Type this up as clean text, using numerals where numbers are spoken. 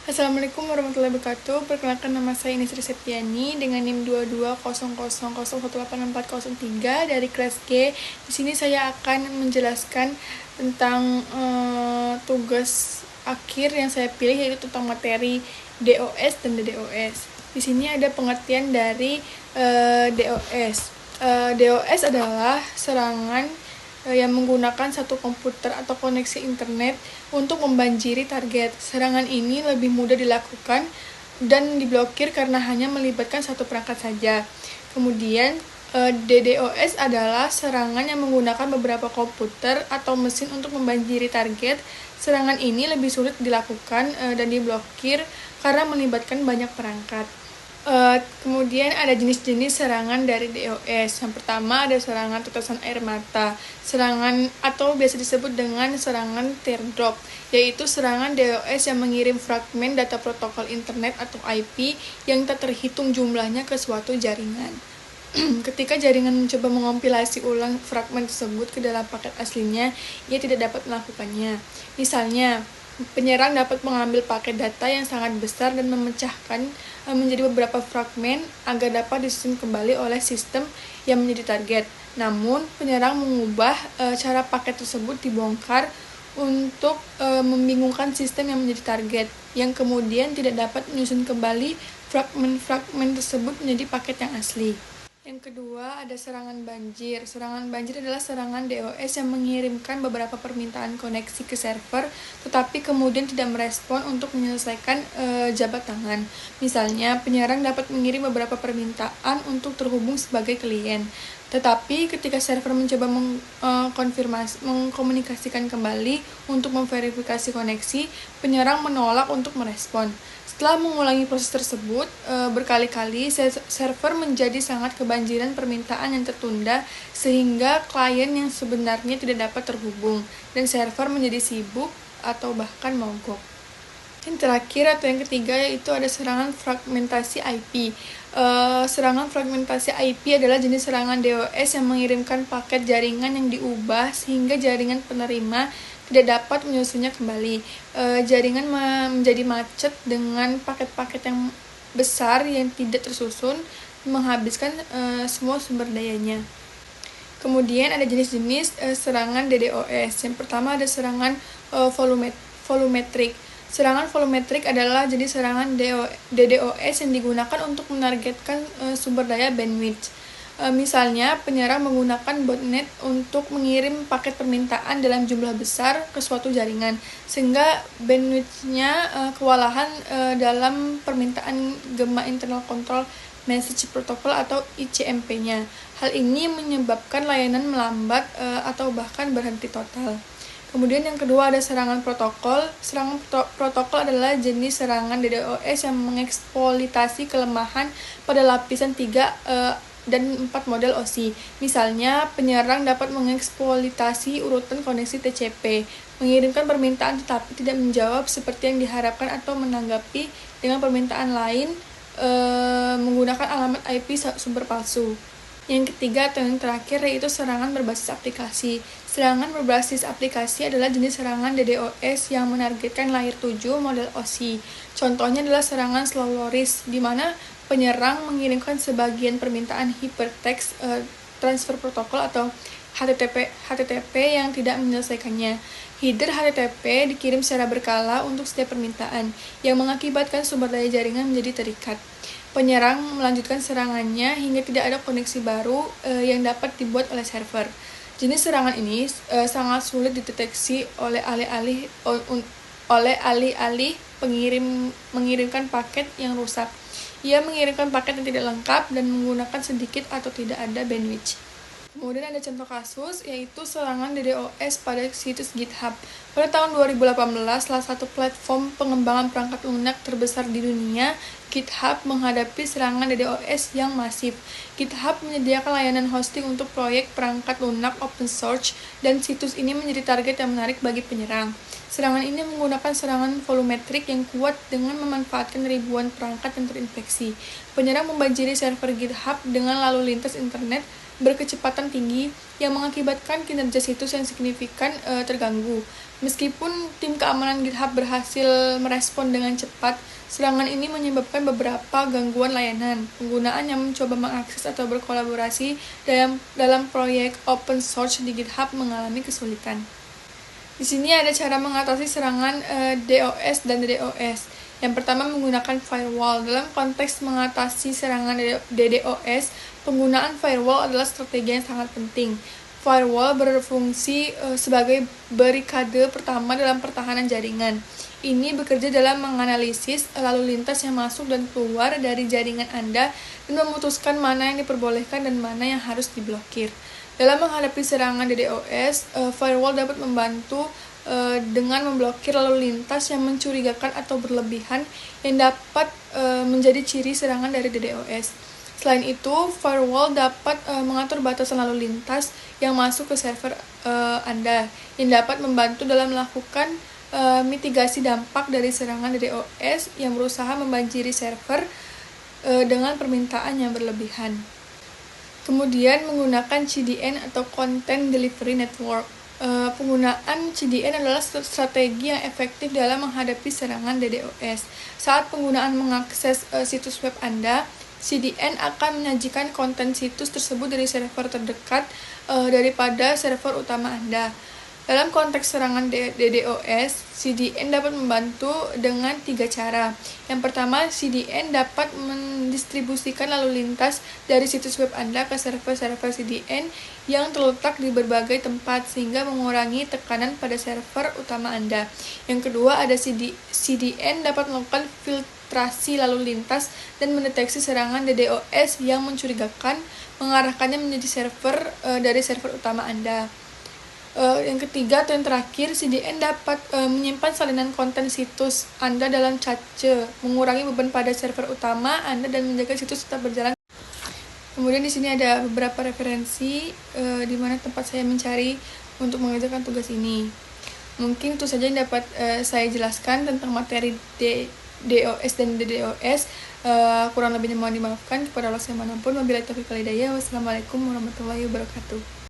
Assalamualaikum warahmatullahi wabarakatuh. Perkenalkan, nama saya Nisri Septiani dengan NIM 2200018403 dari kelas G. Di sini saya akan menjelaskan tentang tugas akhir yang saya pilih, yaitu tentang materi DOS dan DDoS. Di sini ada pengertian dari DOS. DOS adalah serangan yang menggunakan satu komputer atau koneksi internet untuk membanjiri target. Serangan ini lebih mudah dilakukan dan diblokir karena hanya melibatkan satu perangkat saja. Kemudian DDoS adalah serangan yang menggunakan beberapa komputer atau mesin untuk membanjiri target. Serangan ini lebih sulit dilakukan dan diblokir karena melibatkan banyak perangkat. Kemudian ada jenis-jenis serangan dari DOS. Yang pertama ada serangan tetesan air mata, serangan atau biasa disebut dengan serangan teardrop, yaitu serangan DOS yang mengirim fragmen data protokol internet atau IP yang tak terhitung jumlahnya ke suatu jaringan. Ketika jaringan mencoba mengompilasi ulang fragmen tersebut ke dalam paket aslinya, ia tidak dapat melakukannya. Misalnya, penyerang dapat mengambil paket data yang sangat besar dan memecahkan menjadi beberapa fragmen agar dapat disusun kembali oleh sistem yang menjadi target. Namun, penyerang mengubah cara paket tersebut dibongkar untuk membingungkan sistem yang menjadi target, yang kemudian tidak dapat menyusun kembali fragmen-fragmen tersebut menjadi paket yang asli. Yang kedua, ada serangan banjir. Serangan banjir adalah serangan DOS yang mengirimkan beberapa permintaan koneksi ke server, tetapi kemudian tidak merespon untuk menyelesaikan jabat tangan. Misalnya, penyerang dapat mengirim beberapa permintaan untuk terhubung sebagai klien. Tetapi ketika server mencoba mengkomunikasikan kembali untuk memverifikasi koneksi, penyerang menolak untuk merespon. Setelah mengulangi proses tersebut berkali-kali, server menjadi sangat kebanjiran permintaan yang tertunda sehingga klien yang sebenarnya tidak dapat terhubung dan server menjadi sibuk atau bahkan mogok. Yang terakhir atau yang ketiga yaitu ada serangan fragmentasi IP. Serangan fragmentasi IP adalah jenis serangan DOS yang mengirimkan paket jaringan yang diubah sehingga jaringan penerima tidak dapat menyusunnya kembali. Jaringan menjadi macet dengan paket-paket yang besar yang tidak tersusun, menghabiskan semua sumber dayanya. Kemudian ada jenis-jenis serangan DDoS. Yang pertama ada serangan volumetrik. Serangan volumetrik adalah jenis serangan DDoS yang digunakan untuk menargetkan sumber daya bandwidth. Misalnya, penyerang menggunakan botnet untuk mengirim paket permintaan dalam jumlah besar ke suatu jaringan, sehingga bandwidth-nya kewalahan dalam permintaan Gamma Internal Control Message Protocol atau ICMP-nya. Hal ini menyebabkan layanan melambat atau bahkan berhenti total. Kemudian yang kedua ada serangan protokol. Serangan protokol adalah jenis serangan DDoS yang mengeksploitasi kelemahan pada lapisan 3 dan 4 model OSI. Misalnya, penyerang dapat mengeksploitasi urutan koneksi TCP, mengirimkan permintaan tetapi tidak menjawab seperti yang diharapkan atau menanggapi dengan permintaan lain menggunakan alamat IP sumber palsu. Yang ketiga atau yang terakhir yaitu serangan berbasis aplikasi. Serangan berbasis aplikasi adalah jenis serangan DDoS yang menargetkan layer 7 model OSI. Contohnya adalah serangan slow loris, di mana penyerang mengirimkan sebagian permintaan hypertext transfer protokol atau HTTP yang tidak menyelesaikannya. Header HTTP dikirim secara berkala untuk setiap permintaan, yang mengakibatkan sumber daya jaringan menjadi terikat. Penyerang melanjutkan serangannya hingga tidak ada koneksi baru yang dapat dibuat oleh server. Jenis serangan ini sangat sulit dideteksi oleh alih-alih mengirimkan paket yang rusak. Ia mengirimkan paket yang tidak lengkap dan menggunakan sedikit atau tidak ada bandwidth. Kemudian ada contoh kasus, yaitu serangan DDoS pada situs GitHub. Pada tahun 2018, salah satu platform pengembangan perangkat lunak terbesar di dunia, GitHub menghadapi serangan DDoS yang masif. GitHub menyediakan layanan hosting untuk proyek perangkat lunak open source, dan situs ini menjadi target yang menarik bagi penyerang. Serangan ini menggunakan serangan volumetrik yang kuat dengan memanfaatkan ribuan perangkat yang terinfeksi. Penyerang membanjiri server GitHub dengan lalu lintas internet berkecepatan tinggi yang mengakibatkan kinerja situs yang signifikan terganggu. Meskipun tim keamanan GitHub berhasil merespon dengan cepat, serangan ini menyebabkan beberapa gangguan layanan. Penggunaan yang mencoba mengakses atau berkolaborasi dalam proyek open source di GitHub mengalami kesulitan. Di sini ada cara mengatasi serangan DOS dan DDoS. Yang pertama, menggunakan firewall. Dalam konteks mengatasi serangan DDoS, penggunaan firewall adalah strategi yang sangat penting. Firewall berfungsi sebagai barikade pertama dalam pertahanan jaringan. Ini bekerja dalam menganalisis lalu lintas yang masuk dan keluar dari jaringan Anda dan memutuskan mana yang diperbolehkan dan mana yang harus diblokir. Dalam menghadapi serangan DDoS, firewall dapat membantu dengan memblokir lalu lintas yang mencurigakan atau berlebihan yang dapat menjadi ciri serangan dari DDoS. Selain itu, firewall dapat mengatur batasan lalu lintas yang masuk ke server Anda, yang dapat membantu dalam melakukan mitigasi dampak dari serangan DDoS yang berusaha membanjiri server dengan permintaan yang berlebihan. Kemudian menggunakan CDN atau Content Delivery Network. Penggunaan CDN adalah strategi yang efektif dalam menghadapi serangan DDoS. Saat penggunaan mengakses situs web Anda, CDN akan menyajikan konten situs tersebut dari server terdekat daripada server utama Anda. Dalam konteks serangan DDoS, CDN dapat membantu dengan 3 cara. Yang pertama, CDN dapat mendistribusikan lalu lintas dari situs web Anda ke server-server CDN yang terletak di berbagai tempat sehingga mengurangi tekanan pada server utama Anda. Yang kedua, ada CDN dapat melakukan filtrasi lalu lintas dan mendeteksi serangan DDoS yang mencurigakan, mengarahkannya menjadi server dari server utama Anda. Yang ketiga atau yang terakhir, CDN dapat menyimpan salinan konten situs Anda dalam cache, mengurangi beban pada server utama Anda dan menjaga situs tetap berjalan. Kemudian di sini ada beberapa referensi di mana tempat saya mencari untuk mengerjakan tugas ini. Mungkin itu saja yang dapat saya jelaskan tentang materi DOS dan DDoS. Kurang lebihnya mohon dimaafkan. Kepada Allah manapun. Wabillahi taufiq wal hidayah. Wassalamualaikum warahmatullahi wabarakatuh.